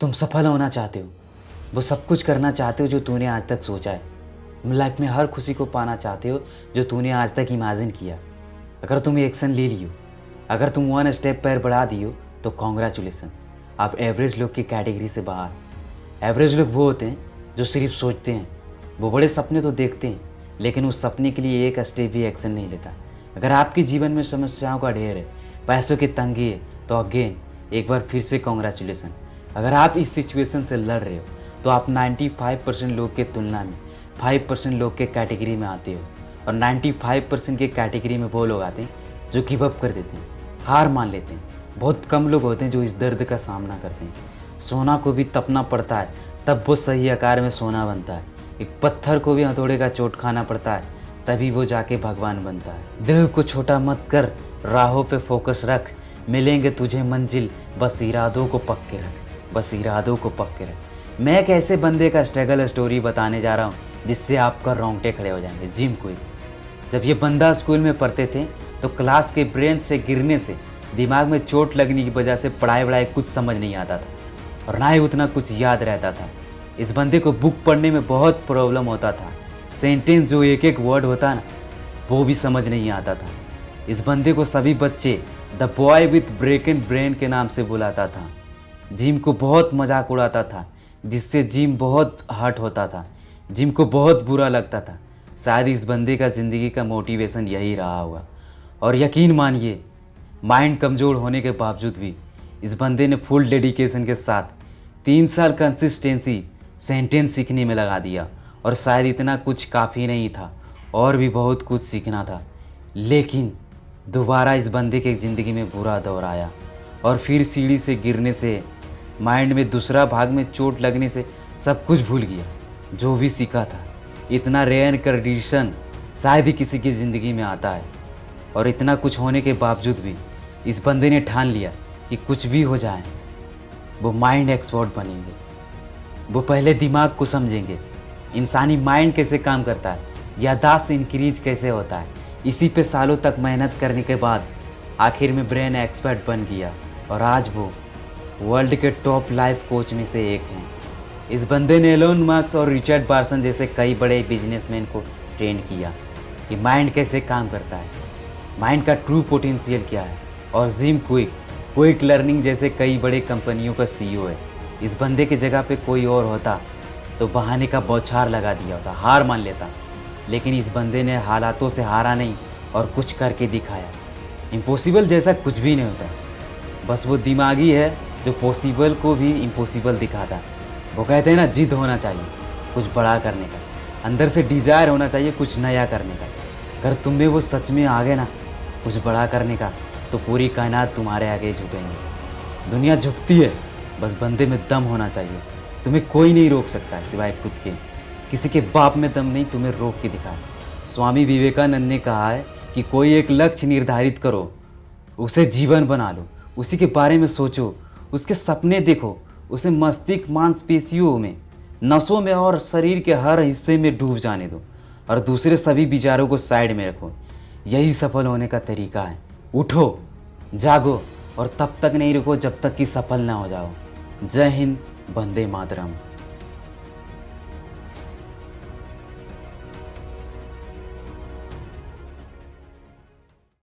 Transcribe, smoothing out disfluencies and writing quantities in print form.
तुम सफल होना चाहते हो, वो सब कुछ करना चाहते हो जो तूने आज तक सोचा है। तुम लाइफ में हर खुशी को पाना चाहते हो जो तूने आज तक इमेजिन किया। अगर तुम एक्शन ले लियो, अगर तुम वन स्टेप पैर बढ़ा दियो तो कॉन्ग्रेचुलेसन, आप एवरेज लोग की कैटेगरी से बाहर। एवरेज लोग वो होते हैं जो सिर्फ सोचते हैं, वो बड़े सपने तो देखते हैं लेकिन उस सपने के लिए एक स्टेप भी एक्शन नहीं लेता। अगर आपके जीवन में समस्याओं का ढेर है, पैसों की तंगी है, तो अगेन एक बार फिर से कॉन्ग्रेचुलेसन। अगर आप इस सिचुएशन से लड़ रहे हो तो आप 95% लोग के तुलना में 5% लोग के कैटेगरी में आते हो। और 95% के कैटेगरी में वो लोग आते हैं जो गिव अप कर देते हैं, हार मान लेते हैं। बहुत कम लोग होते हैं जो इस दर्द का सामना करते हैं। सोना को भी तपना पड़ता है तब वो सही आकार में सोना बनता है। एक पत्थर को भी हथौड़े का चोट खाना पड़ता है तभी वो जाके भगवान बनता है। दिल को छोटा मत कर, राहों पे फोकस रख, मिलेंगे तुझे मंजिल, बस इरादों को पक्के रख, बस इरादों को पक्के रख। मैं एक ऐसे बंदे का स्ट्रगल स्टोरी बताने जा रहा हूँ जिससे आपका रोंगटे खड़े हो जाएंगे। Gym quick. जब ये बंदा स्कूल में पढ़ते थे तो क्लास के ब्रेंच से गिरने से दिमाग में चोट लगने की वजह से पढ़ाई वढ़ाई कुछ समझ नहीं आता था और ना ही उतना कुछ याद रहता था। इस बंदे को बुक पढ़ने में बहुत प्रॉब्लम होता था। सेंटेंस जो एक एक वर्ड होता ना वो भी समझ नहीं आता था। इस बंदे को सभी बच्चे द बॉय विथ ब्रेकन ब्रेन के नाम से बुलाता था। जिम को बहुत मजाक उड़ाता था जिससे जिम बहुत हर्ट होता था, जिम को बहुत बुरा लगता था। शायद इस बंदे का ज़िंदगी का मोटिवेशन यही रहा होगा। और यकीन मानिए, माइंड कमज़ोर होने के बावजूद भी इस बंदे ने फुल डेडिकेशन के साथ 3 साल कंसिस्टेंसी सेंटेंस सीखने में लगा दिया। और शायद इतना कुछ काफ़ी नहीं था और भी बहुत कुछ सीखना था। लेकिन दोबारा इस बंदे के ज़िंदगी में बुरा दौर आया और फिर सीढ़ी से गिरने से, माइंड में दूसरा भाग में चोट लगने से सब कुछ भूल गया जो भी सीखा था। इतना रेयर कंडीशन शायद ही किसी की ज़िंदगी में आता है। और इतना कुछ होने के बावजूद भी इस बंदे ने ठान लिया कि कुछ भी हो जाए वो माइंड एक्सपर्ट बनेंगे। वो पहले दिमाग को समझेंगे, इंसानी माइंड कैसे काम करता है, याददाश्त इंक्रीज कैसे होता है। इसी पे सालों तक मेहनत करने के बाद आखिर में ब्रेन एक्सपर्ट बन गया और आज वो वर्ल्ड के टॉप लाइफ कोच में से एक हैं। इस बंदे ने एलोन मस्क और रिचर्ड बार्सन जैसे कई बड़े बिजनेसमैन को ट्रेन किया कि माइंड कैसे काम करता है, माइंड का ट्रू पोटेंशियल क्या है। और जिम क्विक लर्निंग जैसे कई बड़े कंपनियों का सीईओ है। इस बंदे की जगह पे कोई और होता तो बहाने का बौछार लगा दिया होता, हार मान लेता। लेकिन इस बंदे ने हालातों से हारा नहीं और कुछ करके दिखाया। इम्पॉसिबल जैसा कुछ भी नहीं होता, बस वो दिमागी है जो पॉसिबल को भी इम्पॉसिबल दिखाता है। वो कहते हैं ना, जिद होना चाहिए कुछ बड़ा करने का, अंदर से डिज़ायर होना चाहिए कुछ नया करने का। अगर तुम में वो सच में आ गए ना कुछ बड़ा करने का, तो पूरी कायनात तुम्हारे आगे झुकेंगे। दुनिया झुकती है, बस बंदे में दम होना चाहिए। तुम्हें कोई नहीं रोक सकता सिवाय खुद के। किसी के बाप में दम नहीं तुम्हें रोक के दिखाए। स्वामी विवेकानंद ने कहा है कि कोई एक लक्ष्य निर्धारित करो, उसे जीवन बना लो, उसी के बारे में सोचो, उसके सपने देखो, उसे मस्तिष्क मांसपेशियों में, नसों में और शरीर के हर हिस्से में डूब जाने दो और दूसरे सभी विचारों को साइड में रखो। यही सफल होने का तरीका है। उठो, जागो और तब तक नहीं रुको जब तक कि सफल ना हो जाओ। जय हिंद, वंदे मातरम।